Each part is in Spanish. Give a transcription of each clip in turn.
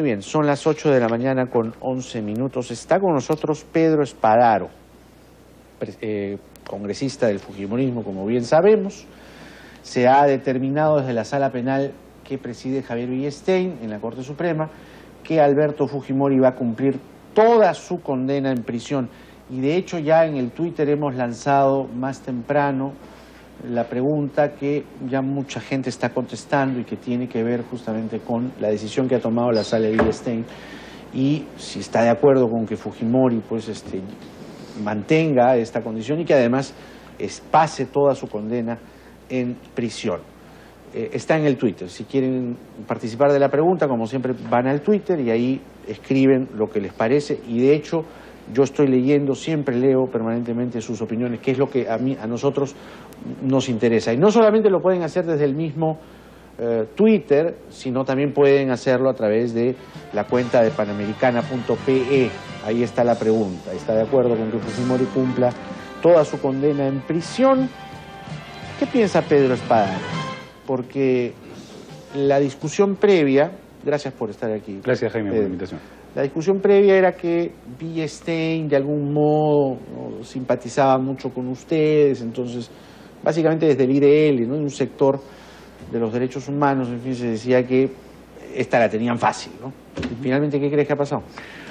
Muy bien, son las 8 de la mañana con 11 minutos. Está con nosotros Pedro Espadaro, congresista del fujimorismo, como bien sabemos. Se ha determinado desde la sala penal que preside Javier Villestein en la Corte Suprema que Alberto Fujimori va a cumplir toda su condena en prisión. Y de hecho ya en el Twitter hemos lanzado más temprano la pregunta que ya mucha gente está contestando y que tiene que ver justamente con la decisión que ha tomado la sala de Villestein y si está de acuerdo con que Fujimori pues mantenga esta condición y que además pase toda su condena en prisión. Está en el Twitter. Si quieren participar de la pregunta, como siempre, van al Twitter y ahí escriben lo que les parece. Y de hecho, yo estoy leyendo, siempre leo permanentemente sus opiniones, que es lo que a nosotros nos interesa. Y no solamente lo pueden hacer desde el mismo Twitter, sino también pueden hacerlo a través de la cuenta de panamericana.pe. Ahí está la pregunta. ¿Está de acuerdo con que Fujimori cumpla toda su condena en prisión? ¿Qué piensa Pedro Espadaro? Porque la discusión previa, gracias por estar aquí. Gracias, Jaime, por la invitación. La discusión previa era que Villestein de algún modo simpatizaba mucho con ustedes, entonces básicamente desde el IDL, ¿no? En un sector de los derechos humanos, en fin, se decía que esta la tenían fácil, ¿no? Y finalmente, ¿qué crees que ha pasado?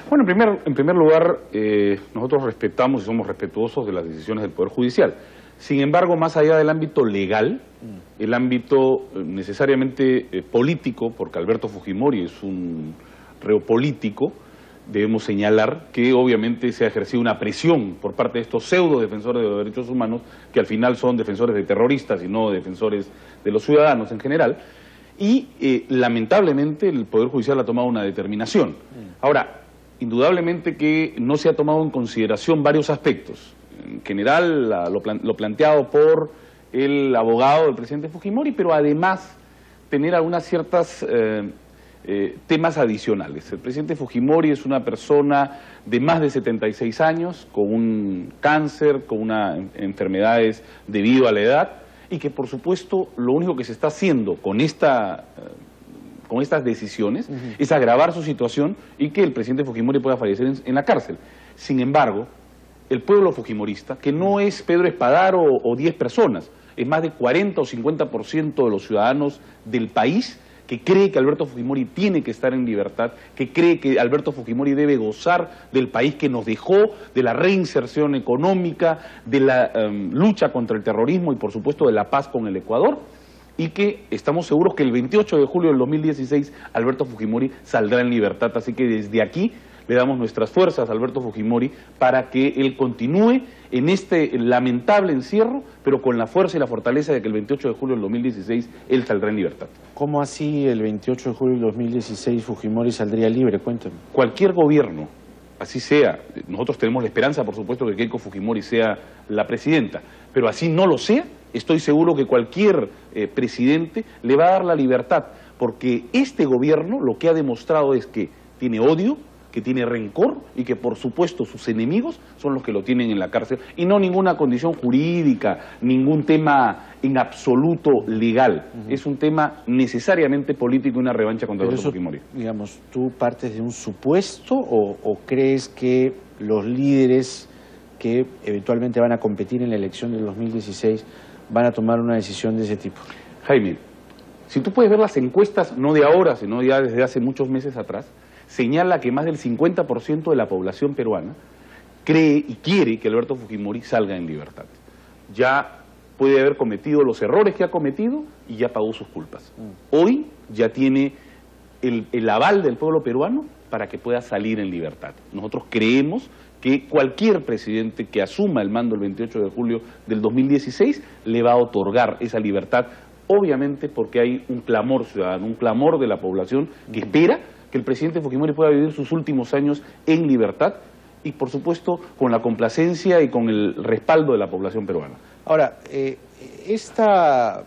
Bueno, en primer lugar, nosotros respetamos y somos respetuosos de las decisiones del Poder Judicial. Sin embargo, más allá del ámbito legal, el ámbito necesariamente político, porque Alberto Fujimori es un reo político, debemos señalar que obviamente se ha ejercido una presión por parte de estos pseudo defensores de los derechos humanos, que al final son defensores de terroristas y no defensores de los ciudadanos en general, y lamentablemente el Poder Judicial ha tomado una determinación. Ahora, indudablemente que no se ha tomado en consideración varios aspectos. En general, lo planteado por el abogado del presidente Fujimori, pero además tener algunas ciertas temas adicionales. El presidente Fujimori es una persona de más de 76 años, con un cáncer, con enfermedades debido a la edad, y que por supuesto lo único que se está haciendo con estas decisiones es agravar su situación y que el presidente Fujimori pueda fallecer en la cárcel. Sin embargo, el pueblo fujimorista, que no es Pedro Espadaro o 10 personas, es más de 40 o 50% de los ciudadanos del país que cree que Alberto Fujimori tiene que estar en libertad, que cree que Alberto Fujimori debe gozar del país que nos dejó, de la reinserción económica, de la lucha contra el terrorismo y por supuesto de la paz con el Ecuador, y que estamos seguros que el 28 de julio del 2016 Alberto Fujimori saldrá en libertad. Así que desde aquí le damos nuestras fuerzas a Alberto Fujimori para que él continúe en este lamentable encierro, pero con la fuerza y la fortaleza de que el 28 de julio del 2016 él saldrá en libertad. ¿Cómo así el 28 de julio del 2016 Fujimori saldría libre? Cuéntame. Cualquier gobierno, así sea, nosotros tenemos la esperanza, por supuesto, de que Keiko Fujimori sea la presidenta, pero así no lo sea, estoy seguro que cualquier presidente le va a dar la libertad, porque este gobierno lo que ha demostrado es que tiene odio, que tiene rencor y que por supuesto sus enemigos son los que lo tienen en la cárcel y no ninguna condición jurídica, ningún tema en absoluto legal. Es un tema necesariamente político y una revancha contra Alberto Fujimori. Digamos, ¿tú partes de un supuesto o crees que los líderes que eventualmente van a competir en la elección del 2016 van a tomar una decisión de ese tipo? Jaime, si tú puedes ver las encuestas, no de ahora, sino ya desde hace muchos meses atrás, señala que más del 50% de la población peruana cree y quiere que Alberto Fujimori salga en libertad. Ya puede haber cometido los errores que ha cometido y ya pagó sus culpas. Hoy ya tiene el aval del pueblo peruano para que pueda salir en libertad. Nosotros creemos que cualquier presidente que asuma el mando el 28 de julio del 2016 le va a otorgar esa libertad, obviamente porque hay un clamor ciudadano, un clamor de la población que espera que el presidente Fujimori pueda vivir sus últimos años en libertad y, por supuesto, con la complacencia y con el respaldo de la población peruana. Ahora, esta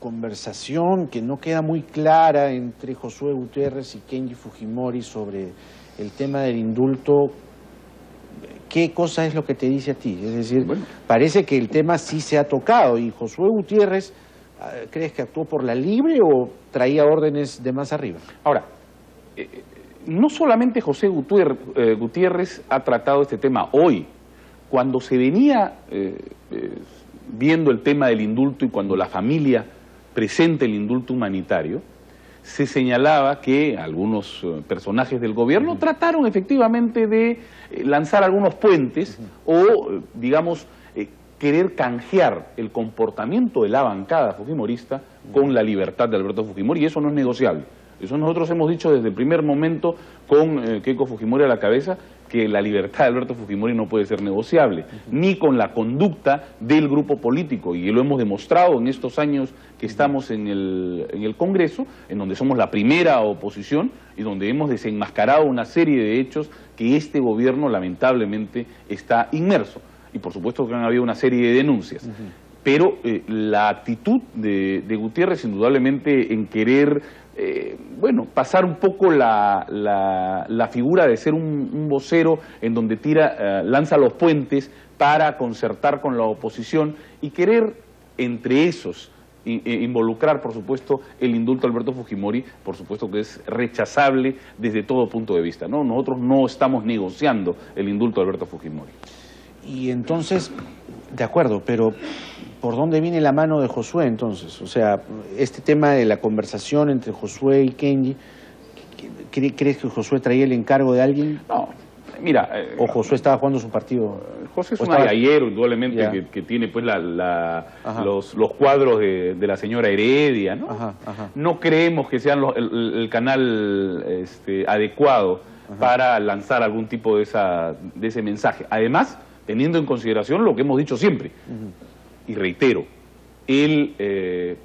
conversación que no queda muy clara entre Josué Gutiérrez y Kenji Fujimori sobre el tema del indulto, ¿qué cosa es lo que te dice a ti? Es decir, bueno, parece que el tema sí se ha tocado y Josué Gutiérrez, ¿crees que actuó por la libre o traía órdenes de más arriba? Ahora, no solamente José Gutiérrez ha tratado este tema hoy. Cuando se venía viendo el tema del indulto y cuando la familia presenta el indulto humanitario, se señalaba que algunos personajes del gobierno trataron efectivamente de lanzar algunos puentes o, digamos, querer canjear el comportamiento de la bancada fujimorista con la libertad de Alberto Fujimori, y eso no es negociable. Eso nosotros hemos dicho desde el primer momento con Keiko Fujimori a la cabeza, que la libertad de Alberto Fujimori no puede ser negociable, ni con la conducta del grupo político, y lo hemos demostrado en estos años que estamos en el Congreso, en donde somos la primera oposición y donde hemos desenmascarado una serie de hechos que este gobierno lamentablemente está inmerso. Y por supuesto que han habido una serie de denuncias. Pero la actitud de Gutiérrez indudablemente en querer pasar un poco la figura de ser un vocero en donde lanza los puentes para concertar con la oposición y querer entre esos involucrar, por supuesto, el indulto a Alberto Fujimori, por supuesto que es rechazable desde todo punto de vista, ¿no? Nosotros no estamos negociando el indulto a Alberto Fujimori. Y entonces, de acuerdo, pero ¿por dónde viene la mano de Josué entonces? O sea, este tema de la conversación entre Josué y Kenji, ¿crees que Josué traía el encargo de alguien? No, mira... ¿O Josué estaba jugando su partido? José es un aguayero, indudablemente, que tiene pues los cuadros de la señora Heredia, ¿no? No creemos que sean el canal adecuado para lanzar algún tipo de ese mensaje. Además, teniendo en consideración lo que hemos dicho siempre, y reitero, el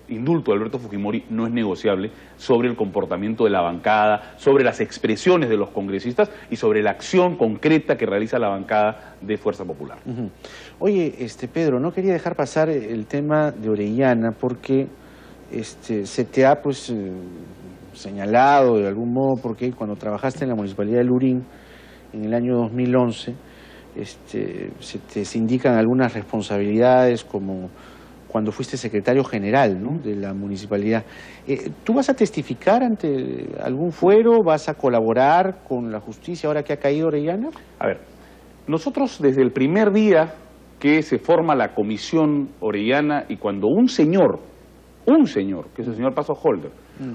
indulto de Alberto Fujimori no es negociable sobre el comportamiento de la bancada, sobre las expresiones de los congresistas y sobre la acción concreta que realiza la bancada de Fuerza Popular. Oye, Pedro, no quería dejar pasar el tema de Orellana porque se te ha señalado de algún modo, porque cuando trabajaste en la Municipalidad de Lurín en el año 2011, se indican algunas responsabilidades como cuando fuiste secretario general, ¿no?, de la municipalidad. ¿Tú vas a testificar ante algún fuero? ¿Vas a colaborar con la justicia ahora que ha caído Orellana? A ver, nosotros desde el primer día que se forma la comisión Orellana y cuando un señor, que es el señor Paso Holder,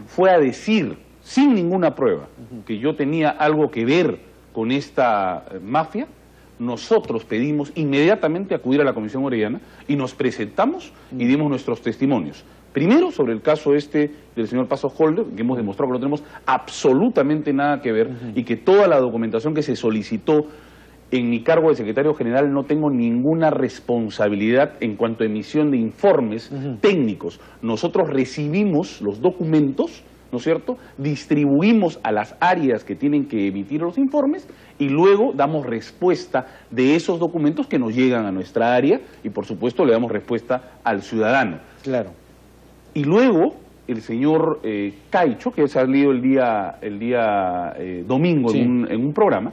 fue a decir sin ninguna prueba que yo tenía algo que ver con esta mafia, nosotros pedimos inmediatamente acudir a la Comisión Orellana y nos presentamos y dimos nuestros testimonios. Primero, sobre el caso del señor Paso Holder, que hemos demostrado que no tenemos absolutamente nada que ver y que toda la documentación que se solicitó en mi cargo de secretario general no tengo ninguna responsabilidad en cuanto a emisión de informes técnicos. Nosotros recibimos los documentos, ¿no es cierto?, distribuimos a las áreas que tienen que emitir los informes y luego damos respuesta de esos documentos que nos llegan a nuestra área y por supuesto le damos respuesta al ciudadano. Claro. Y luego el señor Caicho, que ha salido el día domingo en un programa,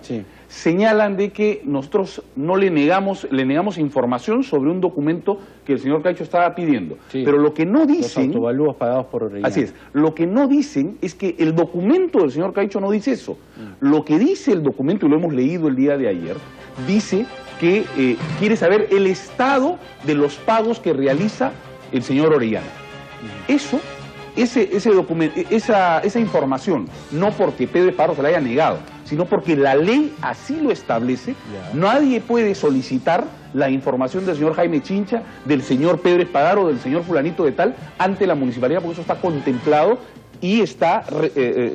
señalan de que nosotros no le negamos información sobre un documento que el señor Caicho estaba pidiendo. Pero lo que no dicen... Los autovalúos pagados por Orellana. Así es. Lo que no dicen es que el documento del señor Caicho no dice eso. Lo que dice el documento, y lo hemos leído el día de ayer, dice que quiere saber el estado de los pagos que realiza el señor Orellana. Esa información, no porque Pedro Esparro se la haya negado, sino porque la ley así lo establece, nadie puede solicitar la información del señor Jaime Chincha, del señor Pedro Espadaro, del señor fulanito de tal, ante la municipalidad, porque eso está contemplado y está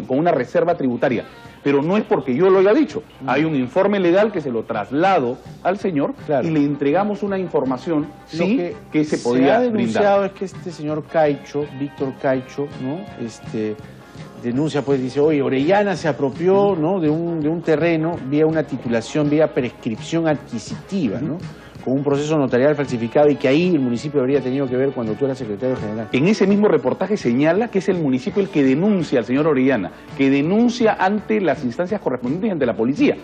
con una reserva tributaria. Pero no es porque yo lo haya dicho. Hay un informe legal que se lo traslado al señor y le entregamos una información que se podía ha denunciado brindar. Es que este señor Caicho, Víctor Caicho, ¿no?, denuncia, pues dice, oye, Orellana se apropió, ¿no?, de un terreno vía una titulación, vía prescripción adquisitiva, ¿no?, con un proceso notarial falsificado y que ahí el municipio habría tenido que ver cuando tú eras secretario general. En ese mismo reportaje señala que es el municipio el que denuncia al señor Orellana, que denuncia ante las instancias correspondientes y ante la policía.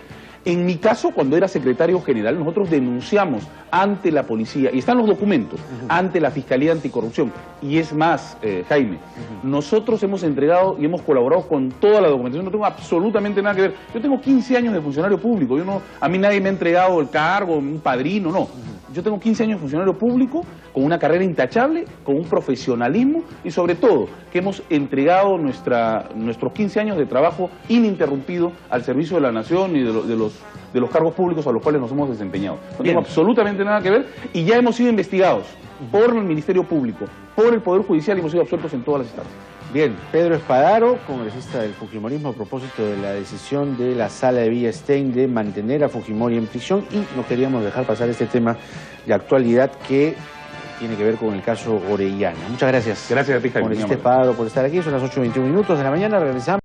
En mi caso, cuando era secretario general, nosotros denunciamos ante la policía, y están los documentos, ante la Fiscalía Anticorrupción. Y es más, Jaime, nosotros hemos entregado y hemos colaborado con toda la documentación, no tengo absolutamente nada que ver. Yo tengo 15 años de funcionario público, a mí nadie me ha entregado el cargo, un padrino, no. Yo tengo 15 años de funcionario público, con una carrera intachable, con un profesionalismo y sobre todo que hemos entregado nuestros 15 años de trabajo ininterrumpido al servicio de la nación y de los cargos públicos a los cuales nos hemos desempeñado. No tengo absolutamente nada que ver y ya hemos sido investigados por el Ministerio Público, por el Poder Judicial y hemos sido absueltos en todas las instancias. Bien, Pedro Espadaro, congresista del Fujimorismo, a propósito de la decisión de la Sala de Villa Stein de mantener a Fujimori en prisión, y no queríamos dejar pasar este tema de actualidad que tiene que ver con el caso Orellana. Muchas gracias. Gracias a ti, Jaime. Congresista Espadaro, por estar aquí. Son las 8:21 de la mañana. Regresamos.